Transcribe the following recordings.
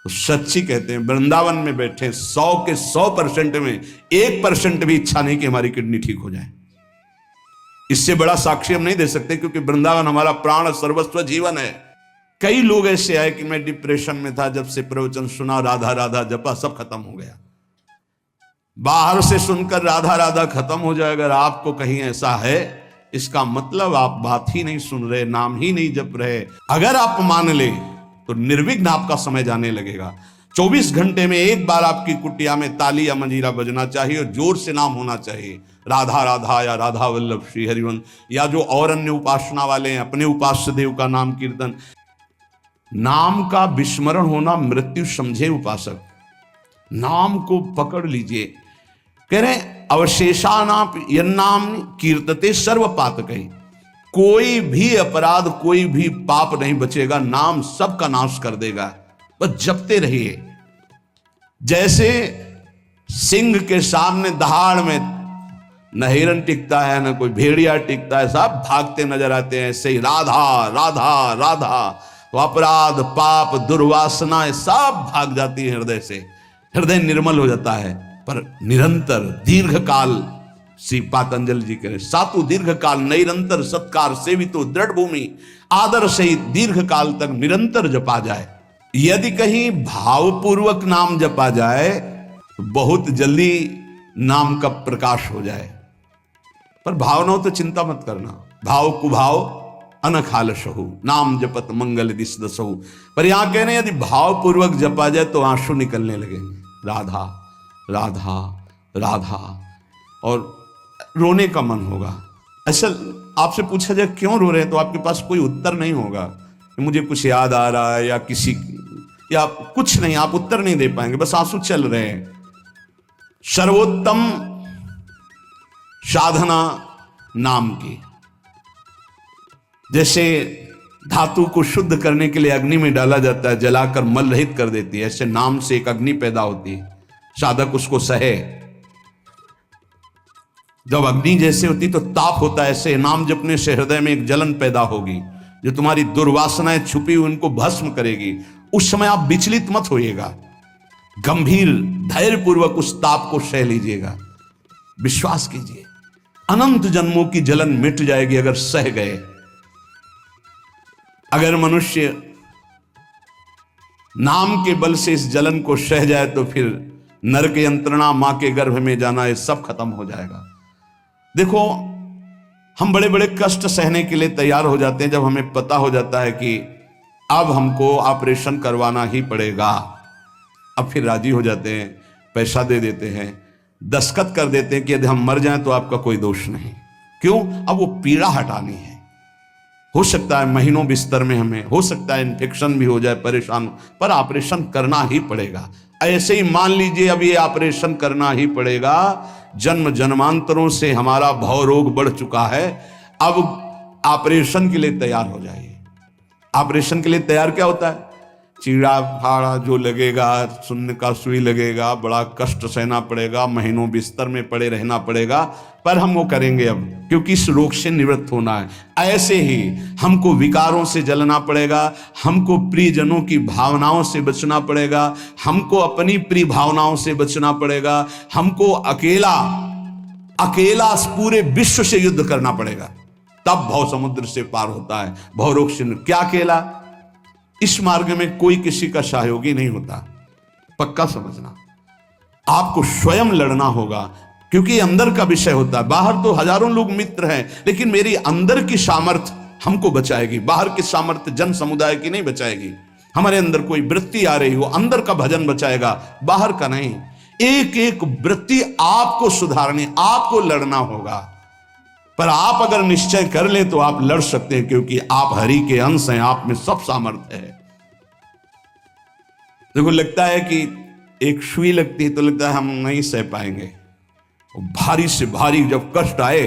तो सच्ची कहते हैं वृंदावन में बैठे 100 के 100% में 1% भी इच्छा नहीं कि हमारी किडनी ठीक हो जाए। इससे बड़ा साक्षी हम नहीं दे सकते, क्योंकि वृंदावन हमारा प्राण सर्वस्व जीवन है। कई लोग ऐसे आए कि मैं डिप्रेशन में था, जब से प्रवचन सुना राधा राधा जपा सब खत्म हो गया। बाहर से सुनकर राधा राधा खत्म हो जाए, अगर आपको कहीं ऐसा है इसका मतलब आप बात ही नहीं सुन रहे, नाम ही नहीं जप रहे। अगर आप मान ले तो निर्विघ्न आपका समय जाने लगेगा। 24 घंटे में एक बार आपकी कुटिया में ताली या मंजीरा बजना चाहिए और जोर से नाम होना चाहिए, राधा राधा या राधा वल्लभ श्री हरिवंश, या जो और अन्य उपासना वाले हैं अपने उपास्य देव का नाम कीर्तन। नाम का विस्मरण होना मृत्यु समझे उपासक, नाम को पकड़ लीजिए। कह रहे अवशेषानाप यन्नाम कीर्तते सर्व पातकै, कोई भी अपराध कोई भी पाप नहीं बचेगा, नाम सबका नाश कर देगा। बस जपते रहिए। जैसे सिंह के सामने दहाड़ में न हिरन टिकता है न कोई भेड़िया टिकता है, सब भागते नजर आते हैं, ऐसे ही राधा राधा राधा तो अपराध पाप दुर्वासना सब भाग जाती है हृदय से, हृदय निर्मल हो जाता है। पर निरंतर दीर्घ काल, श्री पातंजलि जी कह रहे सातु दीर्घ काल निरंतर सत्कार सेवितो दृढ़ भूमि, आदर सहित दीर्घ काल तक निरंतर जपा जाए। यदि कहीं भावपूर्वक नाम जपा जाए तो बहुत जल्दी नाम का प्रकाश हो जाए। पर भावनाओं तो चिंता मत करना, भाव कुभाव अनखालसहु नाम जपत मंगल दिस दसहु। पर यहां कह रहे हैं यदि भावपूर्वक जपा जाए तो आंसू निकलने लगेंगे, राधा राधा राधा, और रोने का मन होगा। असल आपसे पूछा जाए क्यों रो रहे हैं तो आपके पास कोई उत्तर नहीं होगा कि मुझे कुछ याद आ रहा है या किसी या कुछ नहीं, आप उत्तर नहीं दे पाएंगे, बस आंसू चल रहे हैं। सर्वोत्तम साधना नाम की, जैसे धातु को शुद्ध करने के लिए अग्नि में डाला जाता है, जलाकर मल रहित कर देती है, ऐसे नाम से एक अग्नि पैदा होती है, साधक उसको सहे। जब अग्नि जैसे होती तो ताप होता है, ऐसे नाम जपने से हृदय में एक जलन पैदा होगी जो तुम्हारी दुर्वासनाएं छुपी हुई उनको भस्म करेगी। उस समय आप विचलित मत होइएगा, गंभीर धैर्य पूर्वक उस ताप को सह लीजिएगा। विश्वास कीजिए अनंत जन्मों की जलन मिट जाएगी अगर सह गए। अगर मनुष्य नाम के बल से इस जलन को सह जाए तो फिर नरक यंत्रणा, मां के गर्भ में जाना, ये सब खत्म हो जाएगा। देखो हम बड़े बड़े कष्ट सहने के लिए तैयार हो जाते हैं जब हमें पता हो जाता है कि अब हमको ऑपरेशन करवाना ही पड़ेगा। अब फिर राजी हो जाते हैं, पैसा दे देते हैं, दस्तखत कर देते हैं कि यदि हम मर जाएं तो आपका कोई दोष नहीं। क्यों? अब वो पीड़ा हटानी है। हो सकता है महीनों बिस्तर में हमें, हो सकता है इन्फेक्शन भी हो जाए, परेशान, पर ऑपरेशन करना ही पड़ेगा। ऐसे ही मान लीजिए अब ये ऑपरेशन करना ही पड़ेगा। जन्म जन्मांतरों से हमारा भव रोग बढ़ चुका है, अब ऑपरेशन के लिए तैयार हो जाइए। ऑपरेशन के लिए तैयार क्या होता है? चीड़ा फाड़ा जो लगेगा, सुन्न का सुई लगेगा, बड़ा कष्ट सहना पड़ेगा, महीनों बिस्तर में पड़े रहना पड़ेगा, पर हम वो करेंगे अब, क्योंकि इस रोग से निवृत्त होना है। ऐसे ही हमको विकारों से जलना पड़ेगा, हमको प्रियजनों की भावनाओं से बचना पड़ेगा, हमको अपनी प्रिय भावनाओं से बचना पड़ेगा, हमको अकेला अकेला पूरे विश्व से युद्ध करना पड़ेगा, तब भव समुद्र से पार होता है। भव रोग से क्या अकेला? इस मार्ग में कोई किसी का सहयोगी नहीं होता, पक्का समझना। आपको स्वयं लड़ना होगा, क्योंकि अंदर का विषय होता है। बाहर तो हजारों लोग मित्र हैं, लेकिन मेरी अंदर की सामर्थ्य हमको बचाएगी। बाहर की सामर्थ्य जन समुदाय की नहीं बचाएगी। हमारे अंदर कोई वृत्ति आ रही हो, अंदर का भजन बचाएगा, बाहर का नहीं। एक एक वृत्ति आपको सुधारनी, आपको लड़ना होगा। पर आप अगर निश्चय कर ले तो आप लड़ सकते हैं, क्योंकि आप हरि के अंश हैं, आप में सब सामर्थ्य है। देखो लगता है कि एक सुई लगती है तो लगता है हम नहीं सह पाएंगे, भारी से भारी जब कष्ट आए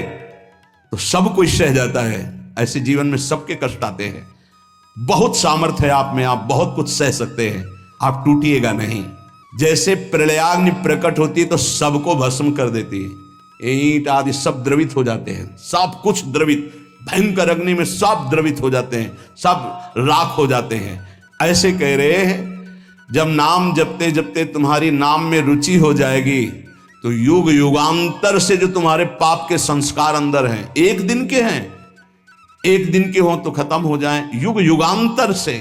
तो सब कोई सह जाता है। ऐसे जीवन में सबके कष्ट आते हैं। बहुत सामर्थ्य है आप में, आप बहुत कुछ सह सकते हैं, आप टूटिएगा नहीं। जैसे प्रलयाग्नि प्रकट होती है तो सबको भस्म कर देती है, ईंट आदि सब द्रवित हो जाते हैं, सब कुछ द्रवित, भयंकर अग्नि में सब द्रवित हो जाते हैं, सब राख हो जाते हैं। ऐसे कह रहे हैं जब नाम जपते जपते तुम्हारी नाम में रुचि हो जाएगी तो युग युगांतर से जो तुम्हारे पाप के संस्कार अंदर हैं, एक दिन के हैं, एक दिन के हो तो खत्म हो जाएं, युग युगांतर से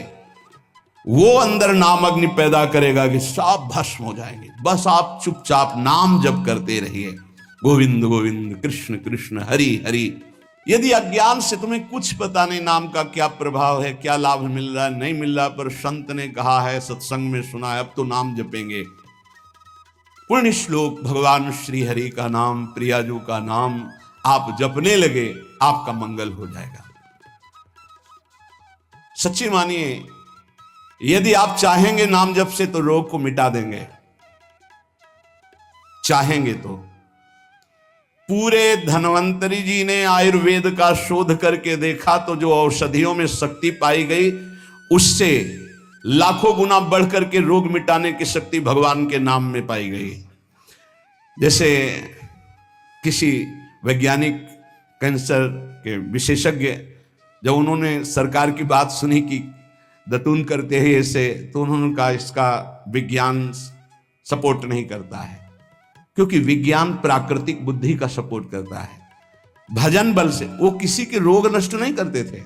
वो अंदर नाम अग्नि पैदा करेगा कि सब भस्म हो जाएंगे। बस आप चुपचाप नाम जप करते रहिए, गोविंद गोविंद कृष्ण कृष्ण हरि हरि। यदि अज्ञान से तुम्हें कुछ पता नहीं नाम का क्या प्रभाव है, क्या लाभ मिल रहा है नहीं मिल रहा, पर संत ने कहा है, सत्संग में सुना है, अब तो नाम जपेंगे। पुण्य श्लोक भगवान श्री हरि का नाम, प्रियाजू का नाम आप जपने लगे, आपका मंगल हो जाएगा। सच्ची मानिए, यदि आप चाहेंगे नाम जप से तो रोग को मिटा देंगे, चाहेंगे तो। पूरे धन्वंतरी जी ने आयुर्वेद का शोध करके देखा तो जो औषधियों में शक्ति पाई गई उससे लाखों गुना बढ़ करके रोग मिटाने की शक्ति भगवान के नाम में पाई गई। जैसे किसी वैज्ञानिक कैंसर के विशेषज्ञ जब उन्होंने सरकार की बात सुनी कि दतून करते हैं ऐसे, तो उन्होंने कहा इसका विज्ञान सपोर्ट नहीं करता है, क्योंकि विज्ञान प्राकृतिक बुद्धि का सपोर्ट करता है। भजन बल से वो किसी के रोग नष्ट नहीं करते थे,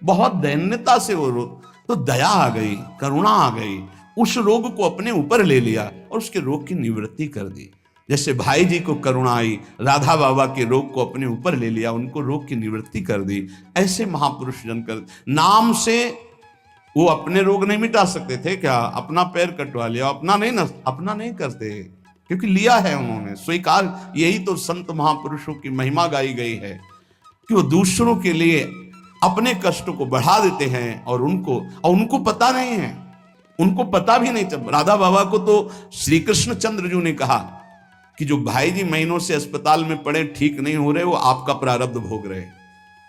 बहुत दैन्यता से वो रोग, तो दया आ गई, करुणा आ गई, उस रोग को अपने ऊपर ले लिया और उसके रोग की निवृत्ति कर दी। जैसे भाई जी को करुणा आई, राधा बाबा के रोग को अपने ऊपर ले लिया, उनको रोग की निवृत्ति कर दी। ऐसे महापुरुष जन कर नाम से वो अपने रोग नहीं मिटा सकते थे क्या? अपना पैर कटवा लिया, अपना नहीं करते, क्योंकि लिया है उन्होंने, स्वीकार। यही तो संत महापुरुषों की महिमा गाई गई है कि वो दूसरों के लिए अपने कष्ट को बढ़ा देते हैं और उनको पता नहीं है, उनको पता भी नहीं चल। राधा बाबा को तो श्री कृष्ण चंद्र जी ने कहा कि जो भाई जी महीनों से अस्पताल में पड़े, ठीक नहीं हो रहे, वो आपका प्रारब्ध भोग रहे।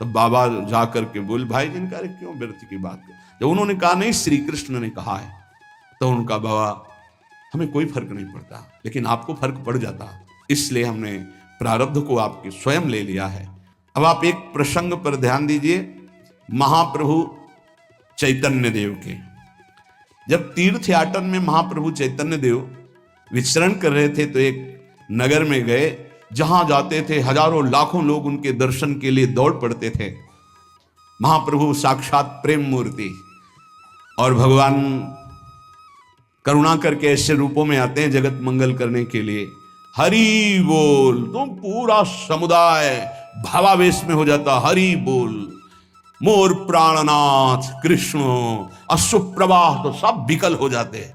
तब बाबा जा करके बोल, भाई जी ने कहा क्यों व्यर्थ की बात कर। जब उन्होंने कहा नहीं श्री कृष्ण ने कहा है, तो उनका बाबा हमें कोई फर्क नहीं पड़ता, लेकिन आपको फर्क पड़ जाता, इसलिए हमने प्रारब्ध को आपके स्वयं ले लिया है। अब आप एक प्रसंग पर ध्यान दीजिए, महाप्रभु चैतन्य देव के। जब तीर्थ याटन में महाप्रभु चैतन्य देव विचरण कर रहे थे तो एक नगर में गए, जहां जाते थे हजारों लाखों लोग उनके दर्शन के लिए दौड़ पड़ते थे। महाप्रभु साक्षात प्रेम मूर्ति, और भगवान करुणा करके ऐसे रूपों में आते हैं जगत मंगल करने के लिए। हरि बोल, तो पूरा समुदाय भावावेश में हो जाता, हरि बोल, मोर प्राणनाथ कृष्ण, अश्रुप्रवाह, तो सब विकल हो जाते।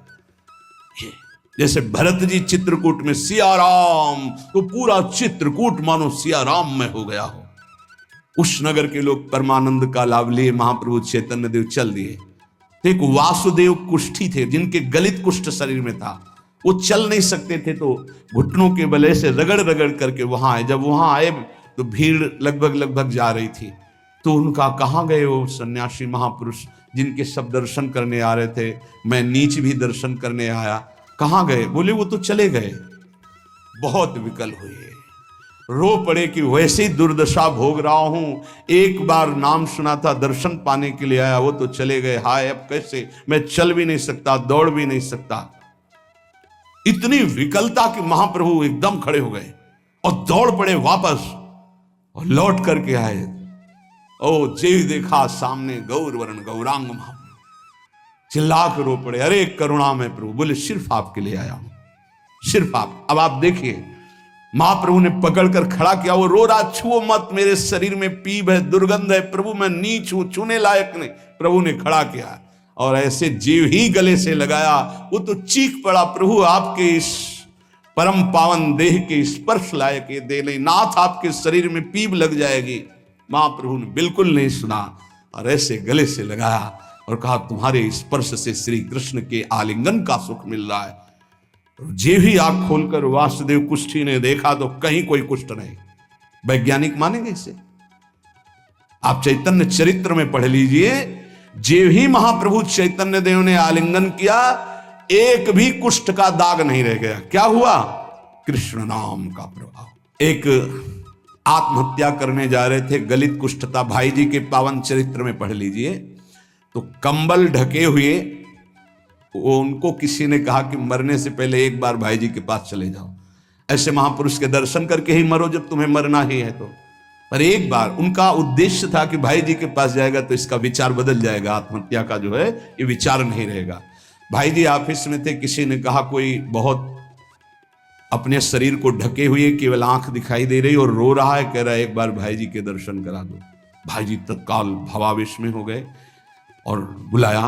जैसे भरत जी चित्रकूट में सिया राम, तो पूरा चित्रकूट मानो सिया राम में हो गया हो। उस नगर के लोग परमानंद का लाभ लिए, महाप्रभु चैतन्य देव चल दिए। तो एक वासुदेव कुष्ठी थे जिनके गलित कुष्ठ शरीर में था, वो चल नहीं सकते थे, तो घुटनों के बले से रगड़ रगड़ करके वहां आए। जब वहां आए तो भीड़ लगभग जा रही थी, तो उनका कहाँ गए वो सन्यासी महापुरुष जिनके सब दर्शन करने आ रहे थे, मैं नीच भी दर्शन करने आया, कहाँ गए? बोले वो तो चले गए। बहुत विकल हुए, रो पड़े कि वैसे ही दुर्दशा भोग रहा हूं, एक बार नाम सुना था, दर्शन पाने के लिए आया, वो तो चले गए, हाय अब कैसे, मैं चल भी नहीं सकता, दौड़ भी नहीं सकता। इतनी विकलता कि महाप्रभु एकदम खड़े हो गए और दौड़ पड़े वापस और लौट करके आए। ओ जे देखा सामने गौर वर्ण गौरांग महाप्रभु, चिल्ला कर रो पड़े, अरे करुणा में प्रभु। बोले सिर्फ आपके लिए आया हूं, सिर्फ आप। अब आप देखिए, महाप्रभु ने पकड़कर खड़ा किया, वो रो रहा, छुओ मत, मेरे शरीर में पीप है, दुर्गंध है, प्रभु मैं नीच हूं, छूने लायक नहीं। प्रभु ने खड़ा किया और ऐसे जीव ही गले से लगाया, वो तो चीख पड़ा, प्रभु आपके इस परम पावन देह के स्पर्श लायक ये देह नहीं, नाथ आपके शरीर में पीप लग जाएगी। महाप्रभु ने बिल्कुल नहीं सुना और ऐसे गले से लगाया और कहा, तुम्हारे स्पर्श से श्री कृष्ण के आलिंगन का सुख मिल रहा है। जे भी आंख खोलकर वासुदेव कुष्ठी ने देखा तो कहीं कोई कुष्ठ नहीं। वैज्ञानिक मानेंगे इसे, आप चैतन्य चरित्र में पढ़ लीजिए, जे ही महाप्रभु चैतन्य देव ने आलिंगन किया, एक भी कुष्ठ का दाग नहीं रह गया। क्या हुआ? कृष्ण नाम का प्रभाव। एक आत्महत्या करने जा रहे थे, गलित कुष्ठ था, भाई जी के पावन चरित्र में पढ़ लीजिए, तो कंबल ढके हुए वो उनको किसी ने कहा कि मरने से पहले एक बार भाई जी के पास चले जाओ, ऐसे महापुरुष के दर्शन करके ही मरो जब तुम्हें मरना ही है तो। पर एक बार उनका उद्देश्य था कि भाई जी के पास जाएगा तो इसका विचार बदल जाएगा, आत्महत्या का जो है ये विचार नहीं रहेगा। भाई जी ऑफिस में थे, किसी ने कहा कोई बहुत अपने शरीर को ढके हुए केवल आंख दिखाई दे रही और रो रहा है, कह रहा है एक बार भाई जी के दर्शन करा दो। भाई जी तत्काल भावावेश में हो गए और बुलाया,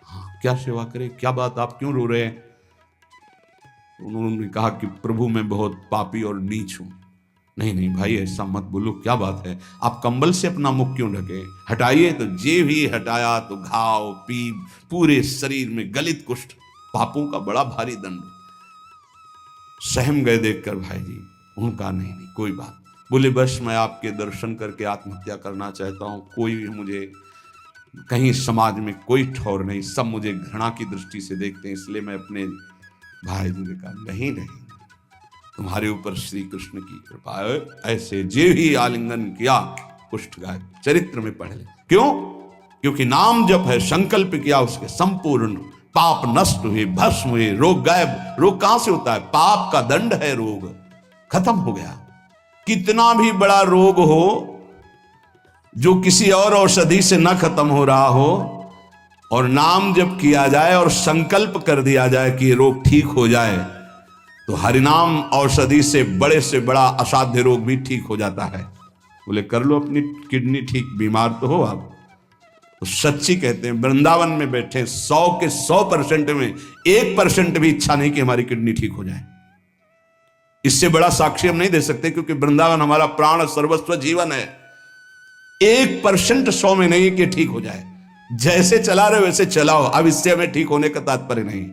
हाँ क्या सेवा करे, क्या बात, आप क्यों रो रहे हैं? उन्होंने कहा कि प्रभु मैं बहुत पापी और नीच हूं। नहीं नहीं भाई ऐसा मत बोलो, क्या बात है, आप कंबल से अपना मुख क्यों ढके, हटाइए। तो जे भी हटाया तो घाव पीप पूरे शरीर में, गलित कुष्ठ, पापों का बड़ा भारी दंड। सहम गए देखकर भाई जी। उनका नहीं नहीं कोई बात, बोले बस मैं आपके दर्शन करके आत्महत्या करना चाहता हूँ, कोई भी मुझे कहीं समाज में कोई ठौर नहीं, सब मुझे घृणा की दृष्टि से देखते हैं, इसलिए मैं अपने भाई जी ने कहा नहीं नहीं तुम्हारे ऊपर श्री कृष्ण की कृपा है, ऐसे जे भी आलिंगन किया कुष्ठ गायब। चरित्र में पढ़ ले, क्यों? क्योंकि नाम जप है, संकल्प किया उसके संपूर्ण पाप नष्ट हुए, भस्म हुए, रोग गायब। रोग कहां से होता है? पाप का दंड है रोग, खत्म हो गया। कितना भी बड़ा रोग हो जो किसी और औषधि से न खत्म हो रहा हो और नाम जब किया जाए और संकल्प कर दिया जाए कि ये रोग ठीक हो जाए, तो हरिनाम औषधि से बड़ा असाध्य रोग भी ठीक हो जाता है। बोले कर लो अपनी किडनी ठीक, बीमार तो हो आप। तो सच्ची कहते हैं वृंदावन में बैठे 100 के 100% में 1% भी इच्छा नहीं कि हमारी किडनी ठीक हो जाए। इससे बड़ा साक्षी हम नहीं दे सकते, क्योंकि वृंदावन हमारा प्राण सर्वस्व जीवन है। 1% 100 में नहीं कि ठीक हो जाए, जैसे चला रहे वैसे चलाओ। अब इससे हमें ठीक होने का तात्पर्य नहीं,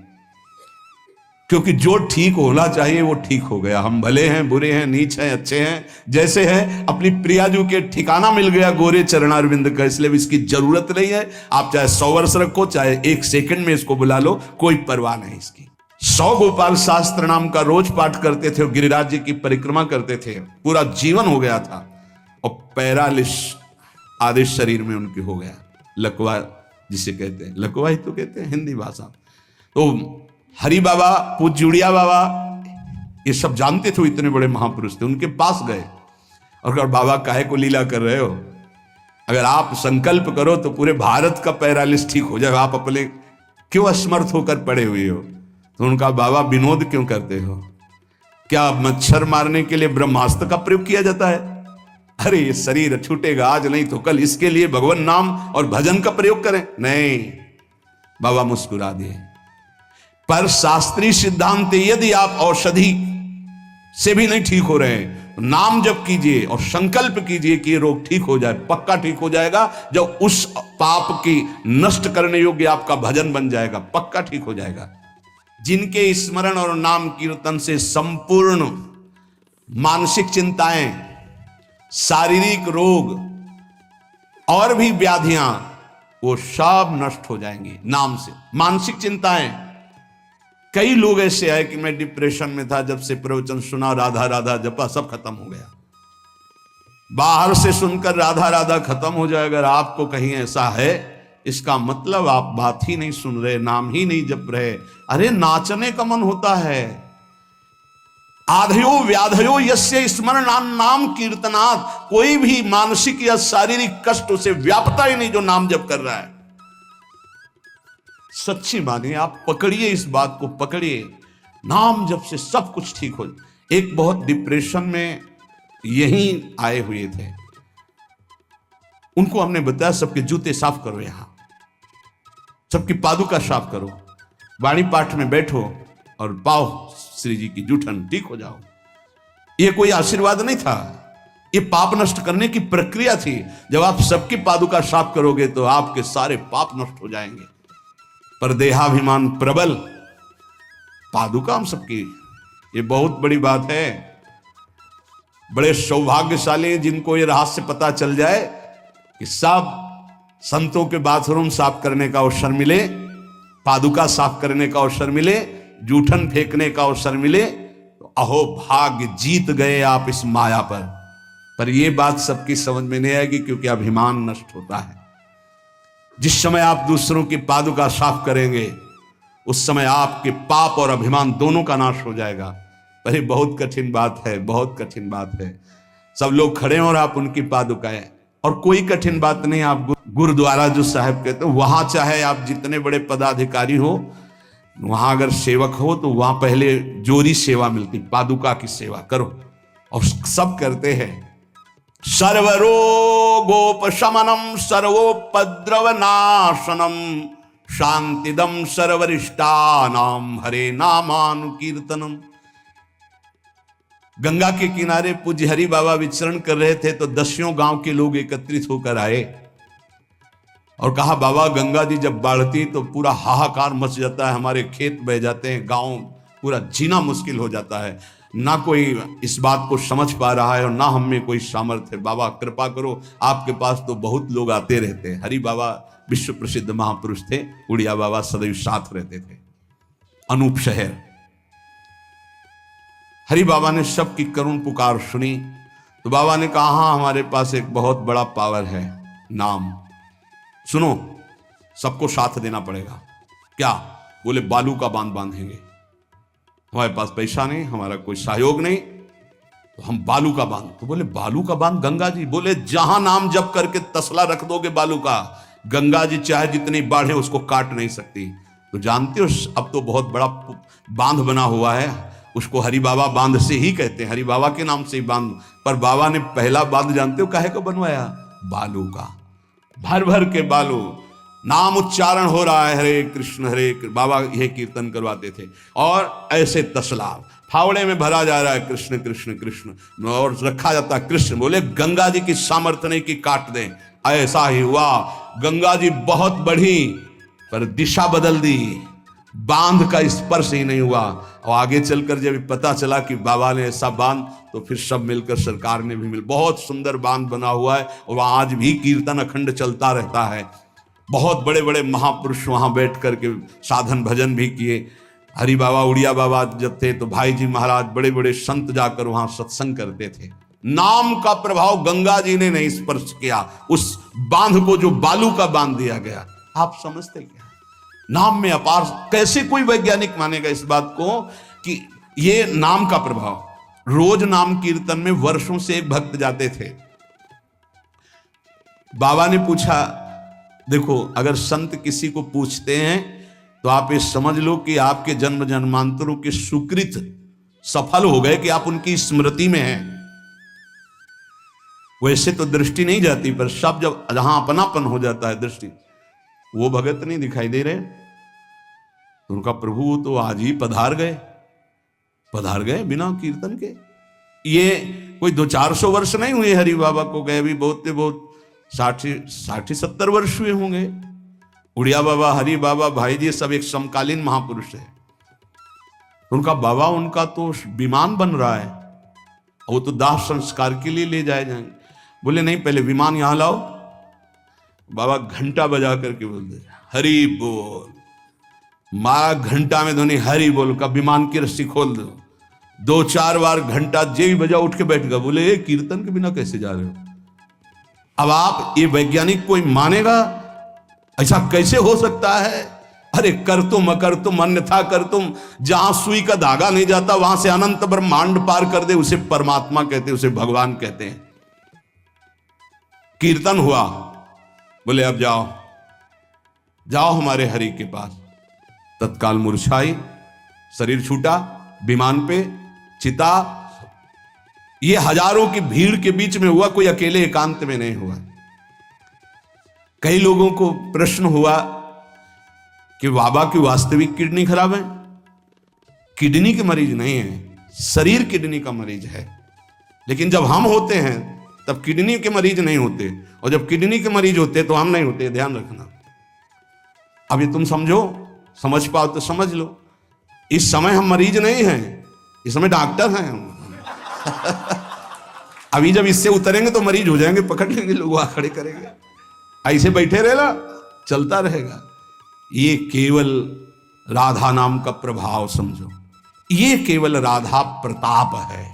क्योंकि जो ठीक होना चाहिए वो ठीक हो गया। हम भले हैं, बुरे हैं, नीच हैं, अच्छे हैं, जैसे हैं। अपनी प्रियाजू के ठिकाना मिल गया गोरे चरणारविंद का, इसलिए इसकी जरूरत नहीं है। आप चाहे 100 वर्ष रखो, चाहे 1 सेकंड में इसको बुला लो, कोई परवाह नहीं इसकी। 100 गोपाल शास्त्र नाम का रोज पाठ करते थे, गिरिराज जी की परिक्रमा करते थे, पूरा जीवन हो गया था। और पैरालिस आधे शरीर में उनके हो गया, लकवा जिसे कहते हैं, लकवा ही तो कहते हैं हिंदी भाषा। तो हरि बाबा, पूज्य जुड़िया बाबा, ये सब जानते थे, इतने बड़े महापुरुष थे। उनके पास गए और कहा बाबा काहे को लीला कर रहे हो, अगर आप संकल्प करो तो पूरे भारत का पैरालिस ठीक हो जाए, आप अपने क्यों असमर्थ होकर पड़े हुए हो? तो उनका बाबा विनोद क्यों करते हो? क्या मच्छर मारने के लिए ब्रह्मास्त्र का प्रयोग किया जाता है? अरे ये शरीर छूटेगा आज नहीं तो कल, इसके लिए भगवान नाम और भजन का प्रयोग करें। नहीं, बाबा मुस्कुरा दिए। पर शास्त्रीय सिद्धांत, यदि आप औषधि से भी नहीं ठीक हो रहे हैं, तो नाम जप कीजिए और संकल्प कीजिए कि ये रोग ठीक हो जाए। पक्का ठीक हो जाएगा, जब उस पाप की नष्ट करने योग्य आपका भजन बन जाएगा, पक्का ठीक हो जाएगा। जिनके स्मरण और नाम कीर्तन से संपूर्ण मानसिक चिंताएं, शारीरिक रोग और भी व्याधियां, वो सब नष्ट हो जाएंगी नाम से। मानसिक चिंताएं, कई लोग ऐसे आए कि मैं डिप्रेशन में था, जब से प्रवचन सुना, राधा राधा जपा, सब खत्म हो गया। बाहर से सुनकर राधा राधा खत्म हो जाए, अगर आपको कहीं ऐसा है, इसका मतलब आप बात ही नहीं सुन रहे, नाम ही नहीं जप रहे। अरे नाचने का मन होता है। आधयो व्याधयो यस्य स्मरणान नाम कीर्तनात्, कोई भी मानसिक या शारीरिक कष्ट उसे व्यापता ही नहीं जो नाम जप कर रहा है। सच्ची मानिए, आप पकड़िए, इस बात को पकड़िए, नाम जप से सब कुछ ठीक हो। एक बहुत डिप्रेशन में यहीं आए हुए थे, उनको हमने बताया सबके जूते साफ करो, यहां सबकी पादुका साफ करो, वाणी पाठ में बैठो और पाओ श्री जी की जूठन, ठीक हो जाओ। ये कोई आशीर्वाद नहीं था, ये पाप नष्ट करने की प्रक्रिया थी। जब आप सबकी पादुका साफ करोगे तो आपके सारे पाप नष्ट हो जाएंगे। पर देहाभिमान प्रबल, पादुका हम सबकी, ये बहुत बड़ी बात है। बड़े सौभाग्यशाली जिनको ये रहस्य पता चल जाए कि सब संतों के बाथरूम साफ करने का अवसर मिले, पादुका साफ करने का अवसर मिले, जूठन फेंकने का अवसर मिले, तो अहो भाग्य, जीत गए आप इस माया पर ये बात सबकी समझ में नहीं आएगी, क्योंकि अभिमान नष्ट होता है। जिस समय आप दूसरों की पादुका साफ करेंगे, उस समय आपके पाप और अभिमान दोनों का नाश हो जाएगा। अरे बहुत कठिन बात है, बहुत कठिन बात है। सब लोग खड़े हैं और आप उनकी पादुकाएं, और कोई कठिन बात नहीं। आप गुरुद्वारा जो साहब कहते हो, वहां चाहे आप जितने बड़े पदाधिकारी हो, वहां अगर सेवक हो तो वहां पहले जोरी सेवा मिलती, पादुका की सेवा करो, और सब करते हैं। सर्वरोगोपशमनम सर्वोपद्रव नाशनम शांतिदम सर्वरिष्टानाम हरे नामानुकीर्तनम। गंगा के किनारे पूज्य हरि बाबा विचरण कर रहे थे तो 10 गांव के लोग एकत्रित होकर आए और कहा, बाबा गंगा जी जब बढ़ती तो पूरा हाहाकार मच जाता है, हमारे खेत बह जाते हैं, गांव पूरा जीना मुश्किल हो जाता है। ना कोई इस बात को समझ पा रहा है और ना हम में कोई सामर्थ्य है। बाबा कृपा करो, आपके पास तो बहुत लोग आते रहते हैं। हरि बाबा विश्व प्रसिद्ध महापुरुष थे, उड़िया बाबा सदैव साथ रहते थे। अनूप शहर। हरि बाबा ने सबकी करुण पुकार सुनी तो बाबा ने कहा, हाँ हमारे पास एक बहुत बड़ा पावर है, नाम। सुनो, सबको साथ देना पड़ेगा। क्या? बोले बालू का बांध बांधेंगे। हमारे पास पैसा नहीं, हमारा कोई सहयोग नहीं, तो हम बालू का बांध। तो बोले बालू का बांध गंगा जी? बोले जहां नाम जप करके तसला रख दोगे बालू का, गंगा जी चाहे जितनी बाढ़ है उसको काट नहीं सकती। तो जानते हो अब तो बहुत बड़ा बांध बना हुआ है, उसको हरि बाबा बांध से ही कहते हैं, हरि बाबा के नाम से ही बांध। पर बाबा ने पहला बांध जानते हो काहे को बनवाया? बालू का। भर भर के बालू, नाम उच्चारण हो रहा है, हरे कृष्ण हरे कृष्ण, बाबा यह कीर्तन करवाते थे। और ऐसे तसला फावड़े में भरा जा रहा है, कृष्ण कृष्ण कृष्ण, और रखा जाता कृष्ण। बोले गंगा जी की सामर्थ्य नहीं कि काट दें। ऐसा ही हुआ, गंगा जी बहुत बढ़ी पर दिशा बदल दी, बांध का स्पर्श ही नहीं हुआ। और आगे चलकर जब पता चला कि बाबा ने ऐसा बांध, तो फिर सब मिलकर सरकार ने भी बहुत सुंदर बांध बना हुआ है, और वहां आज भी कीर्तन अखंड चलता रहता है। बहुत बड़े बड़े महापुरुष वहां बैठ करके साधन भजन भी किए। हरि बाबा उड़िया बाबा जब थे तो भाई जी महाराज, बड़े बड़े संत जाकर वहां सत्संग करते थे। नाम का प्रभाव गंगा जी ने नहीं स्पर्श किया, उस बांध को जो बालू का बांध दिया गया। आप समझते क्या? नाम में अपार। कैसे कोई वैज्ञानिक मानेगा इस बात को कि ये नाम का प्रभाव? रोज नाम कीर्तन में वर्षों से एक भक्त जाते थे। बाबा ने पूछा, देखो अगर संत किसी को पूछते हैं तो आप ये समझ लो कि आपके जन्म जन्मांतरों के सुकृत सफल हो गए कि आप उनकी स्मृति में हैं। वैसे तो दृष्टि नहीं जाती, पर सब जब जहां अपनापन हो जाता है दृष्टि, वो भगत नहीं दिखाई दे रहे तो उनका प्रभु तो आज ही पधार गए बिना कीर्तन के। ये कोई 200-400 वर्ष नहीं हुए हरि बाबा को गए, भी बहुत 60-70 वर्ष हुए होंगे। उड़िया बाबा, हरि बाबा, भाई जी सब एक समकालीन महापुरुष है। उनका बाबा, उनका तो विमान बन रहा है, वो तो दाह संस्कार के लिए ले जाएंगे। बोले नहीं, पहले विमान यहां लाओ। बाबा घंटा बजा करके बोलते, हरि बोल। मारा घंटा में ध्वनि हरि बोल का, विमान की रस्सी खोल दो। 2-4 बार घंटा जे भी बजा उठ के बैठ गया। बोले ये कीर्तन के बिना कैसे जा रहे हो? अब आप ये वैज्ञानिक कोई मानेगा? ऐसा कैसे हो सकता है? अरे कर तुम अकर तुम अन्यथा कर तुम, जहां सुई का धागा नहीं जाता वहां से अनंत ब्रह्मांड पार कर दे, उसे परमात्मा कहते, उसे भगवान कहते हैं। कीर्तन हुआ, बोले अब जाओ हमारे हरि के पास। तत्काल मूर्छाई, शरीर छूटा, विमान पे चिता। ये हजारों की भीड़ के बीच में हुआ, कोई अकेले एकांत में नहीं हुआ। कई लोगों को प्रश्न हुआ कि बाबा की वास्तविक किडनी खराब है। किडनी के मरीज नहीं है, शरीर किडनी का मरीज है। लेकिन जब हम होते हैं तब किडनी के मरीज नहीं होते, और जब किडनी के मरीज होते तो हम नहीं होते। ध्यान रखना। अब ये तुम समझ पाओ तो समझ लो। इस समय हम मरीज नहीं हैं, इस समय डॉक्टर हैं हम। अभी जब इससे उतरेंगे तो मरीज हो जाएंगे, पकड़ लेंगे लोग, वहां खड़े करेंगे। ऐसे बैठे रहेगा, चलता रहेगा। ये केवल राधा नाम का प्रभाव समझो। ये केवल राधा प्रताप है,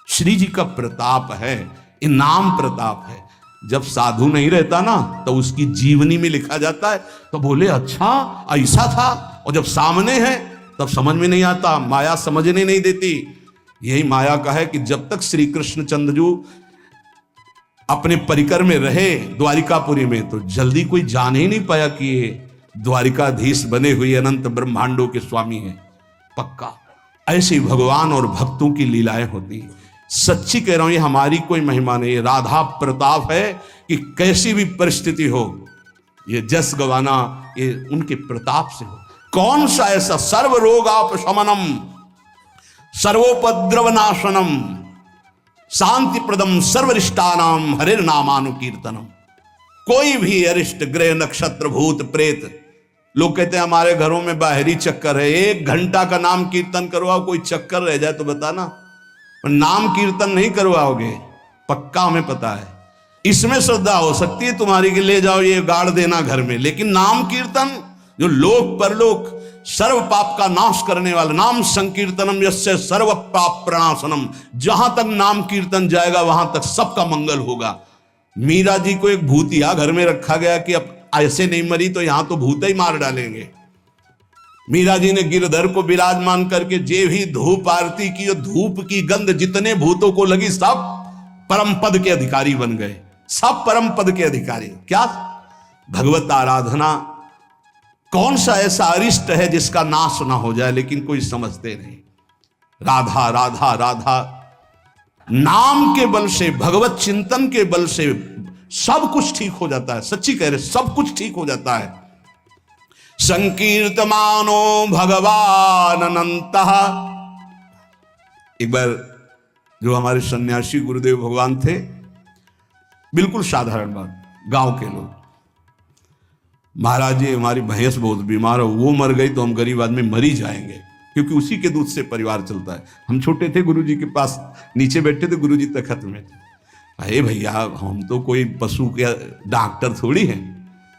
श्री जी का प्रताप है, ये नाम प्रताप है। जब साधु नहीं रहता ना तो उसकी जीवनी में लिखा जाता है, तो बोले अच्छा ऐसा था। और जब सामने है तब समझ में नहीं आता, माया समझने नहीं देती। यही माया का है कि जब तक श्री कृष्ण चंद्रजू अपने परिकर में रहे द्वारिकापुरी में, तो जल्दी कोई जान ही नहीं पाया कि ये द्वारिकाधीश बने हुए अनंत ब्रह्मांडों के स्वामी हैं। पक्का ऐसे भगवान और भक्तों की लीलाएं होती हैं। सच्ची कह रहा हूं, ये हमारी कोई महिमा नहीं, ये राधा प्रताप है कि कैसी भी परिस्थिति हो, ये जस गवाना ये उनके प्रताप से हो। कौन सा ऐसा सर्व रोगापशमनम सर्वोपद्रवनाशनम शांति प्रदम सर्वरिष्टानाम हरिर नामानुकीर्तनम। कोई भी अरिष्ट ग्रह नक्षत्र भूत प्रेत, लोग कहते हैं हमारे घरों में बाहरी चक्कर है, 1 घंटा का नाम कीर्तन करवाओ, कोई चक्कर रह जाए तो बताना, नाम कीर्तन नहीं करवाओगे, पक्का हमें पता है। इसमें श्रद्धा हो सकती है तुम्हारी कि ले जाओ ये गाड़ देना घर में, लेकिन नाम कीर्तन जो लोक परलोक सर्व पाप का नाश करने वाला, नाम संकीर्तनम यस्य सर्व पाप प्रणाशनम, जहां तक नाम कीर्तन जाएगा वहां तक सबका मंगल होगा। मीरा जी को एक भूतिया घर में रखा गया कि अब ऐसे नहीं मरी तो यहां तो भूत ही मार डालेंगे। मीरा जी ने गिरधर को विराजमान करके जे भी धूप आरती की, धूप की गंध जितने भूतों को लगी सब परम पद के अधिकारी बन गए, सब परम पद के अधिकारी। क्या भगवत आराधना, कौन सा ऐसा अरिष्ट है जिसका नाश ना हो जाए, लेकिन कोई समझते नहीं। राधा राधा राधा, नाम के बल से, भगवत चिंतन के बल से सब कुछ ठीक हो जाता है। सच्ची कह रहे, सब कुछ ठीक हो जाता है। संकीर्तमानो भगवान अनंतः। एक बार जो हमारे सन्यासी गुरुदेव भगवान थे, बिल्कुल साधारण बात, गांव के लोग, महाराज जी हमारी भैंस बहुत बीमार है, वो मर गई तो हम गरीब आदमी मर ही जाएंगे, क्योंकि उसी के दूध से परिवार चलता है। हम छोटे थे, गुरुजी के पास नीचे बैठे थे, गुरुजी तखत में। अरे भैया हम तो कोई पशु के डॉक्टर थोड़ी हैं।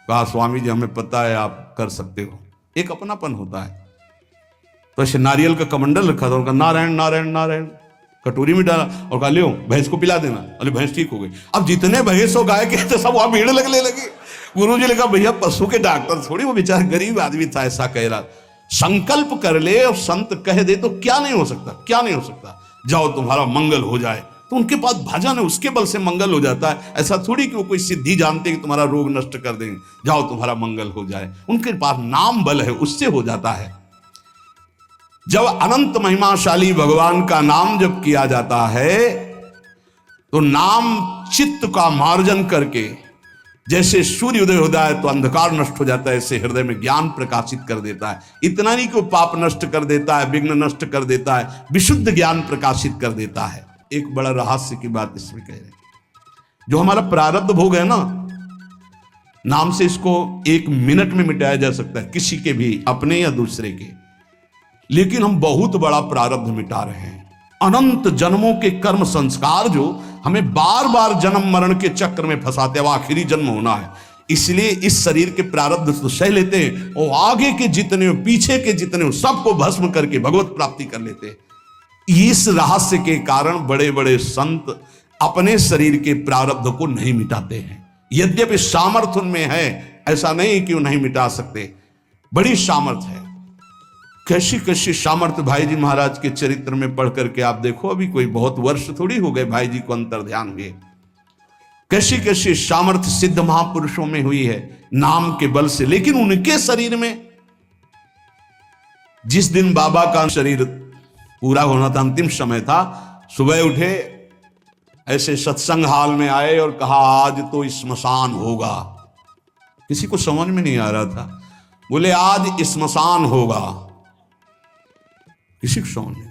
कहा स्वामी जी हमें पता है आप कर सकते हो। एक अपनापन होता है। तो ऐसे नारियल का कमंडल रखा था, उनका नारायण नारायण नारायण कटोरी में डाला और कहा लियो भैंस को पिला देना। अरे भैंस ठीक हो गई। अब जितने भैंस हो गाय के तो सब वहां भीड़ लगने लगी। गुरुजी ने कहा भैया पशु के डॉक्टर थोड़ी, वो बेचारा गरीब आदमी था, ऐसा कह रहा। संकल्प कर ले और संत कह दे तो क्या नहीं हो सकता, क्या नहीं हो सकता। जाओ तुम्हारा मंगल हो जाए, तो उनके पास भजन है, उसके बल से मंगल हो जाता है। ऐसा थोड़ी कि वो कोई सिद्धि जानते कि तुम्हारा रोग नष्ट कर देंगे, जाओ तुम्हारा मंगल हो जाए। उनके पास नाम बल है, उससे हो जाता है। जब अनंत महिमाशाली भगवान का नाम जब किया जाता है तो नाम चित्त का मार्जन करके, जैसे सूर्य उदय होता है तो अंधकार नष्ट हो जाता है, ऐसे हृदय में ज्ञान प्रकाशित कर देता है। इतना नहीं कि वो पाप नष्ट कर देता है, विघ्न नष्ट कर देता है, विशुद्ध ज्ञान प्रकाशित कर देता है। एक बड़ा रहस्य की बात इसमें कह रहे हैं, जो हमारा प्रारब्ध भोग है ना, नाम से इसको 1 मिनट में मिटाया जा सकता है, किसी के भी, अपने या दूसरे के। लेकिन हम बहुत बड़ा प्रारब्ध मिटा रहे हैं। अनंत जन्मों के कर्म संस्कार जो हमें बार बार जन्म मरण के चक्र में फंसाते हैं, आखिरी जन्म होना है, इसलिए इस शरीर के प्रारब्ध तो सह लेते हैं और आगे के जितने हो, पीछे के जितने हो, सबको भस्म करके भगवत प्राप्ति कर लेते हैं। इस रहस्य के कारण बड़े बड़े संत अपने शरीर के प्रारब्ध को नहीं मिटाते हैं। यद्यपि सामर्थ्य उनमें है, ऐसा नहीं कि वो नहीं मिटा सकते, बड़ी सामर्थ्य है। कैसी कैसी सामर्थ्य भाई जी महाराज के चरित्र में पढ़ करके आप देखो, अभी कोई बहुत वर्ष थोड़ी हो गए भाई जी को अंतर ध्यान हुए। कैसी कैसी सामर्थ्य सिद्ध महापुरुषों में हुई है नाम के बल से। लेकिन उनके शरीर में, जिस दिन बाबा का शरीर पूरा होना था, अंतिम समय था, सुबह उठे, ऐसे सत्संग हाल में आए और कहा आज तो स्मशान होगा। किसी को समझ में नहीं आ रहा था, बोले आज स्मशान होगा, किसी को समझ नहीं।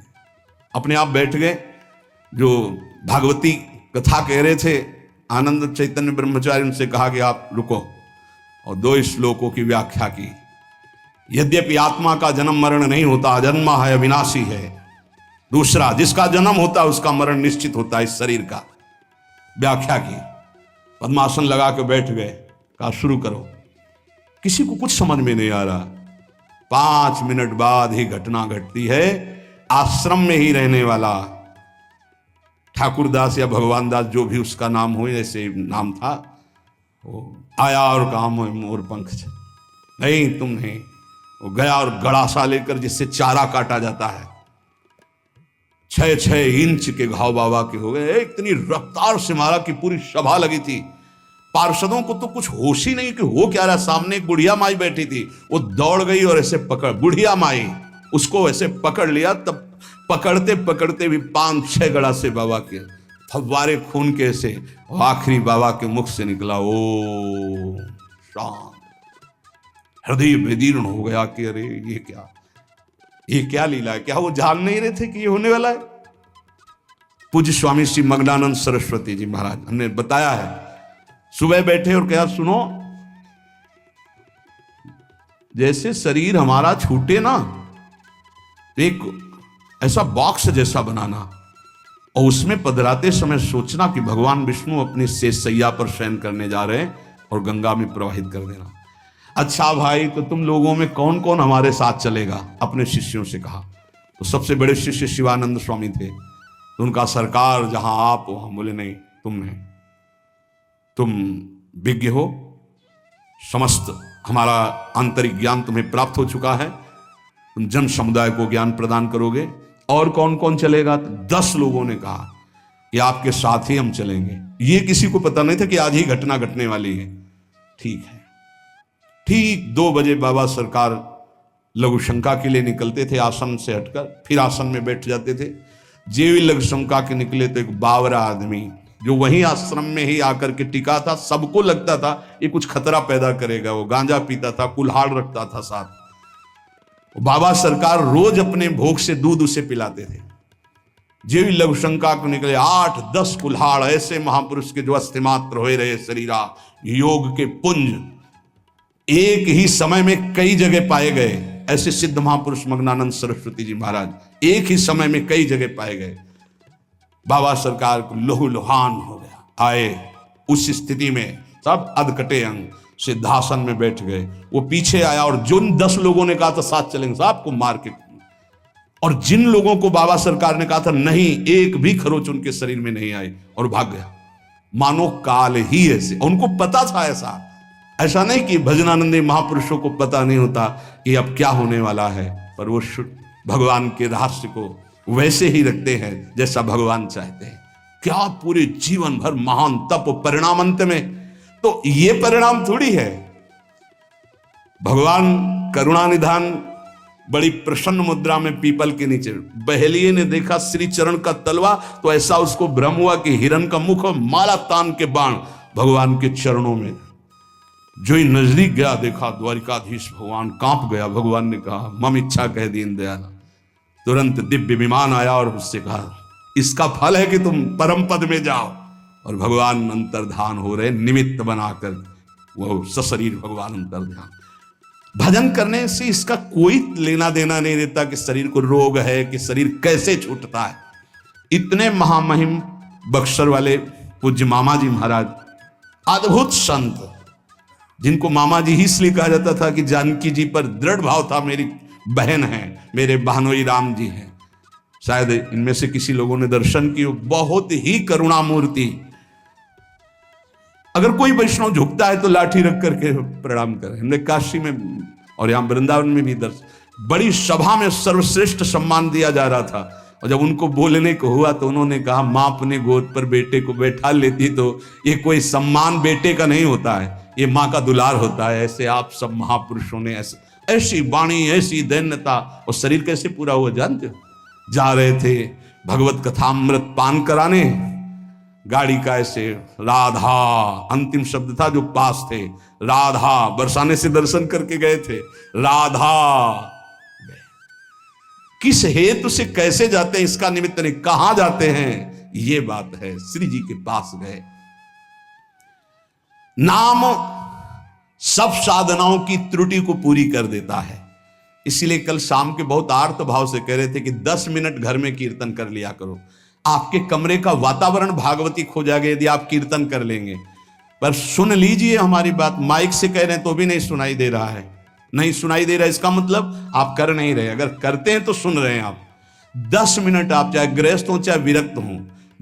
अपने आप बैठ गए। जो भागवती कथा कह रहे थे आनंद चैतन्य ब्रह्मचारी, उनसे कहा कि आप रुको, और 2 श्लोकों की व्याख्या की। यद्यपि आत्मा का जन्म मरण नहीं होता, अजन्मा है, अविनाशी है। दूसरा, जिसका जन्म होता है उसका मरण निश्चित होता है, इस शरीर का। व्याख्या की, पद्मासन लगा के बैठ गए, कहा शुरू करो। किसी को कुछ समझ में नहीं आ रहा। 5 मिनट बाद ही घटना घटती है। आश्रम में ही रहने वाला ठाकुरदास या भगवान दास, जो भी उसका नाम हो, ऐसे नाम था, वो आया और कहा मोर पंख नहीं, तुम नहीं, वो गया और गड़ासा लेकर जिससे चारा काटा जाता है, 6-6 इंच के घाव बाबा के हो गए। इतनी रफ्तार से मारा कि पूरी सभा लगी थी। पार्षदों को तो कुछ होश ही नहीं कि हो क्या रहा। सामने एक बुढ़िया माई बैठी थी, वो दौड़ गई और ऐसे पकड़, बुढ़िया माई उसको ऐसे पकड़ लिया। तब पकड़ते पकड़ते भी 5-6 गड़ासे बाबा के फव्वारे खून के से, आखिरी बाबा के मुख से निकला ओ शांत। हृदय विदीर्ण हो गया कि अरे ये क्या लीला है। क्या वो जान नहीं रहे थे कि ये होने वाला है। पूज्य स्वामी श्री मग्नानंद सरस्वती जी महाराज हमने बताया है, सुबह बैठे और कहा सुनो, जैसे शरीर हमारा छूटे ना, एक ऐसा बॉक्स जैसा बनाना और उसमें पधराते समय सोचना कि भगवान विष्णु अपने शेष सैया पर शयन करने जा रहे हैं और गंगा में प्रवाहित कर देना। अच्छा भाई, तो तुम लोगों में कौन कौन हमारे साथ चलेगा? अपने शिष्यों से कहा। तो सबसे बड़े शिष्य शिवानंद स्वामी थे। तो उनका सरकार जहां आप वहां। बोले नहीं, तुम नहीं, तुम विज्ञ हो, समस्त हमारा आंतरिक ज्ञान तुम्हें प्राप्त हो चुका है, तुम जन समुदाय को ज्ञान प्रदान करोगे। और कौन कौन चलेगा? तो 10 लोगों ने कहा कि आपके साथ ही हम चलेंगे। ये किसी को पता नहीं था कि आज ही घटना घटने वाली है। ठीक है। ठीक 2 बजे बाबा सरकार लघु शंका के लिए निकलते थे, आसन से हटकर फिर आसन में बैठ जाते थे। जे भी लघु शंका के निकले तो एक बावरा आदमी जो वहीं आश्रम में ही आकर के टिका था, सबको लगता था ये कुछ खतरा पैदा करेगा। वो गांजा पीता था, कुल्हाड़ रखता था साथ। बाबा सरकार रोज अपने भोग से दूध उसे पिलाते थे। जे भी लघु शंका को निकले 8-10 कुल्हाड़ ऐसे महापुरुष के जो अस्थिमात्र हो रहे शरीरा, योग के पुंज एक ही समय में कई जगह पाए गए। ऐसे सिद्ध महापुरुष मग्नानंद सरस्वती जी महाराज एक ही समय में कई जगह पाए गए। बाबा सरकार को लहू लुहान हो गया। आए उस स्थिति में सब अधकटे अंग सिद्धासन में बैठ गए। वो पीछे आया और जिन 10 लोगों ने कहा था साथ चलेंगे, साहब को मार के, और जिन लोगों को बाबा सरकार ने कहा था नहीं, एक भी खरोच उनके शरीर में नहीं आई और भाग गया। मानो काल ही ऐसे, उनको पता था। ऐसा नहीं कि भजनानंदी महापुरुषों को पता नहीं होता कि अब क्या होने वाला है, पर वो भगवान के रहस्य को वैसे ही रखते हैं जैसा भगवान चाहते हैं। क्या पूरे जीवन भर महान तप, परिणाम अंत में तो ये परिणाम थोड़ी है। भगवान करुणा निधान बड़ी प्रसन्न मुद्रा में पीपल के नीचे, बहेलिए ने देखा श्री चरण का तलवा तो ऐसा उसको भ्रम हुआ कि हिरण का मुख और माला तान के बाण भगवान के चरणों में। जो ही नजदीक गया देखा द्वारिकाधीश भगवान कांप गया। भगवान ने कहा मम इच्छा कह दीन दयाल। तुरंत दिव्य विमान आया और उससे कहा इसका फल है कि तुम परम पद में जाओ। और भगवान अंतर्धान हो रहे, निमित्त बनाकर वो सशरीर भगवान अंतर्धान। भजन करने से इसका कोई लेना देना नहीं रहता कि शरीर को रोग है, कि शरीर कैसे छूटता है। इतने महामहिम बक्सर वाले पूज्य मामा जी महाराज, अद्भुत संत, जिनको मामा जी ही इसलिए कहा जाता था कि जानकी जी पर दृढ़ भाव था, मेरी बहन है, मेरे बहनोई राम जी हैं। शायद इनमें से किसी लोगों ने दर्शन किए। बहुत ही करुणा मूर्ति। अगर कोई वैष्णव झुकता है तो लाठी रख करके प्रणाम करें। हमने काशी में और यहां वृंदावन में भी दर्शन, बड़ी सभा में सर्वश्रेष्ठ सम्मान दिया जा रहा था। और जब उनको बोलने को हुआ तो उन्होंने कहा मां अपने गोद पर बेटे को बैठा लेती तो ये कोई सम्मान बेटे का नहीं होता है, ये मां का दुलार होता है। ऐसे आप सब महापुरुषों ने ऐसी वाणी, ऐसी दैन्यता, और शरीर कैसे पूरा हुआ जानते हो। जा रहे थे भगवत कथामृत पान कराने, गाड़ी का ऐसे राधा अंतिम शब्द था जो पास थे, राधा बरसाने से दर्शन करके गए थे, राधा किस हेतु से कैसे जाते हैं इसका निमित्त नहीं, कहां जाते हैं ये बात है। श्री जी के पास गए। नाम सब साधनाओं की त्रुटि को पूरी कर देता है। इसीलिए कल शाम के बहुत आर्त भाव से कह रहे थे कि 10 मिनट घर में कीर्तन कर लिया करो। आपके कमरे का वातावरण भागवती खो जाएगा यदि आप कीर्तन कर लेंगे। पर सुन लीजिए हमारी बात, माइक से कह रहे हैं तो भी नहीं सुनाई दे रहा है, नहीं सुनाई दे रहा है, इसका मतलब आप कर नहीं रहे। अगर करते हैं तो सुन रहे हैं आप। 10 मिनट आप चाहे गृहस्थ हो चाहे विरक्त हो,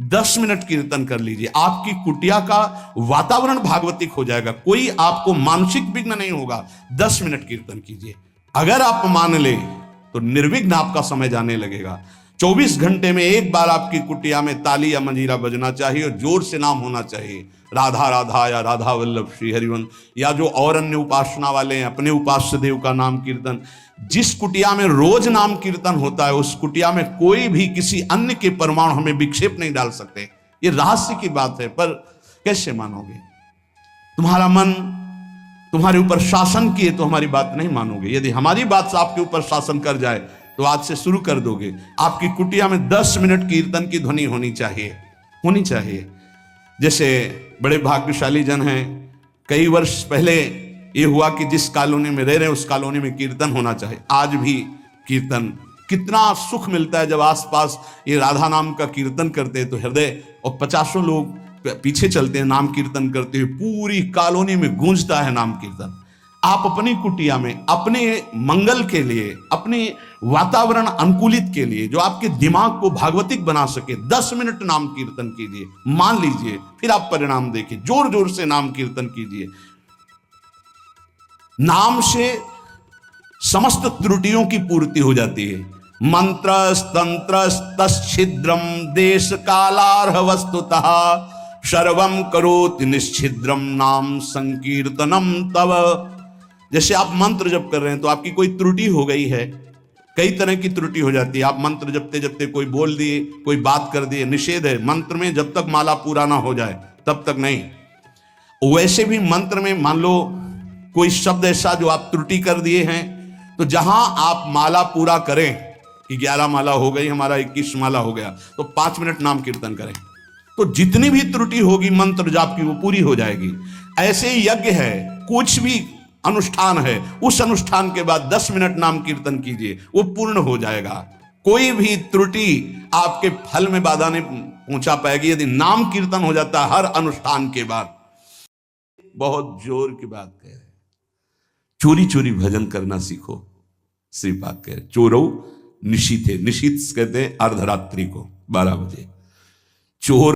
10 मिनट कीर्तन कर लीजिए। आपकी कुटिया का वातावरण भागवतिक हो जाएगा, कोई आपको मानसिक विघ्न नहीं होगा। 10 मिनट कीर्तन कीजिए, अगर आप मान ले तो निर्विघ्न आपका समय जाने लगेगा। 24 घंटे में एक बार आपकी कुटिया में ताली या मंजीरा बजना चाहिए और जोर से नाम होना चाहिए, राधा राधा या राधा वल्लभ श्री हरिवंश, या जो और अन्य उपासना वाले हैं अपने उपास्य देव का नाम कीर्तन। जिस कुटिया में रोज नाम कीर्तन होता है उस कुटिया में कोई भी किसी अन्य के परमाणु हमें विक्षेप नहीं डाल सकते। ये रहस्य की बात है, पर कैसे मानोगे? तुम्हारा मन तुम्हारे ऊपर शासन किए तो हमारी बात नहीं मानोगे। यदि हमारी बात से आपके ऊपर शासन कर जाए तो आज से शुरू कर दोगे। आपकी कुटिया में 10 मिनट कीर्तन की ध्वनि होनी चाहिए। जैसे बड़े भाग्यशाली जन हैं, कई वर्ष पहले ये हुआ कि जिस कॉलोनी में रह रहे हैं उस कॉलोनी में कीर्तन होना चाहिए। आज भी कीर्तन, कितना सुख मिलता है जब आसपास ये राधा नाम का कीर्तन करते हैं तो हृदय, और 50 लोग पीछे चलते हैं नाम कीर्तन करते हुए, पूरी कॉलोनी में गूंजता है नाम कीर्तन। आप अपनी कुटिया में अपने मंगल के लिए, अपने वातावरण अनुकूलित के लिए, जो आपके दिमाग को भागवतिक बना सके, 10 मिनट नाम कीर्तन कीजिए, मान लीजिए, फिर आप परिणाम देखिए। जोर जोर से नाम कीर्तन कीजिए। नाम से समस्त त्रुटियों की पूर्ति हो जाती है। मंत्र तंत्र तच्छिद्रम देश कालार्ह वस्तुतः सर्वम करोति निश्छिद्रम नाम संकीर्तनम तव। जैसे आप मंत्र जप कर रहे हैं तो आपकी कोई त्रुटि हो गई है, कई तरह की त्रुटि हो जाती है। आप मंत्र जपते जपते कोई बोल दिए, कोई बात कर दिए, निषेध है मंत्र में, जब तक माला पूरा ना हो जाए तब तक नहीं। वैसे भी मंत्र में मान लो कोई शब्द ऐसा जो आप त्रुटि कर दिए हैं, तो जहां आप माला पूरा करें कि 11 माला हो गई, हमारा 21 माला हो गया, तो 5 मिनट नाम कीर्तन करें, तो जितनी भी त्रुटि होगी मंत्र जाप की वो पूरी हो जाएगी। ऐसे यज्ञ है, कुछ भी अनुष्ठान है, उस अनुष्ठान के बाद 10 मिनट नाम कीर्तन कीजिए, वो पूर्ण हो जाएगा। कोई भी त्रुटि आपके फल में बाधा नहीं पहुंचा पाएगी यदि नाम कीर्तन हो जाता है हर अनुष्ठान के बाद। बहुत जोर की बात कह रहे, चोरी चोरी भजन करना सीखो। श्रीपाद कह रहे, चोरौ निशीथे, निशीथ कहते हैं अर्धरात्रि को 12 बजे। चोर